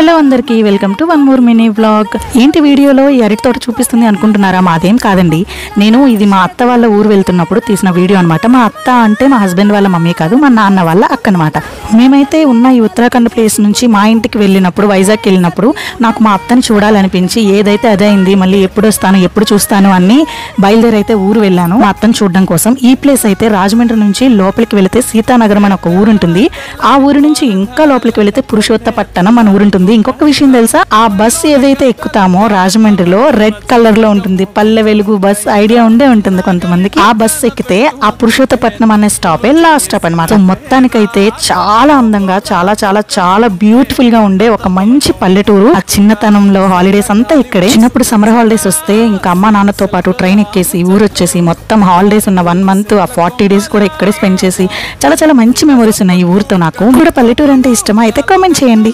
Hello అందరికీ welcome to one more mini vlog. ఏంటి వీడియోలో ఈ అరటి తోట చూపిస్తుంది అనుకుంటున్నారా? మాదేం కాదండి. నేను ఇది మా అత్త వాళ్ళ ఊరు వెళ్తున్నప్పుడు తీసిన వీడియో అనమాట. మా అత్త అంటే మా హస్బెండ్ వాళ్ళ మమ్మీ కాదు, మా నాన్న వాళ్ళ అక్క అనమాట. మేమైతే ఉన్న ఈ ఉత్తరాఖండ్ ప్లేస్ నుంచి మా ఇంటికి వెళ్ళినప్పుడు, వైజాగ్ వెళ్ళినప్పుడు నాకు మా అత్తని చూడాలనిపించి ఏదైతే అదే అయింది. మళ్ళీ ఎప్పుడు వస్తాను ఎప్పుడు చూస్తాను అని బయలుదేరైతే ఊరు వెళ్ళాను మా అత్తని చూడడం కోసం. ఈ ప్లేస్ అయితే రాజమండ్రి నుంచి లోపలికి వెళితే సీతానగరం అని ఒక ఊరు ఉంటుంది. ఆ ఊరు నుంచి ఇంకా లోపలికి వెళితే పురుషోత్తపట్నం మన ఊరు ఉంటుంది. ఇంకొక విషయం తెలుసా, ఆ బస్ ఏదైతే ఎక్కుతామో రాజమండ్రిలో రెడ్ కలర్ లో ఉంటుంది, పల్లె వెలుగు బస్, ఐడియా ఉంటుంది కొంతమందికి. ఆ బస్ ఎక్కితే ఆ పురుషోత్తపట్నం అనే స్టాపే లాస్ట్ స్టాప్ అనమాట. మొత్తానికైతే చాలా అందంగా, చాలా చాలా చాలా బ్యూటిఫుల్ గా ఉండే ఒక మంచి పల్లెటూరు. ఆ చిన్నతనంలో హాలిడేస్ అంతా ఇక్కడే. చిన్నప్పుడు సమ్మర్ హాలిడేస్ వస్తే ఇంకా అమ్మ నాన్నతో పాటు ట్రైన్ ఎక్కేసి ఊరు వచ్చేసి మొత్తం హాలిడేస్ ఉన్న 1 month ఆ 40 days కూడా ఇక్కడే స్పెండ్ చేసి చాలా చాలా మంచి మెమరీస్ ఉన్నాయి ఈ ఊరితో. నాకు కూడా పల్లెటూరు అంటే ఇష్టమా? అయితే కామెంట్ చేయండి.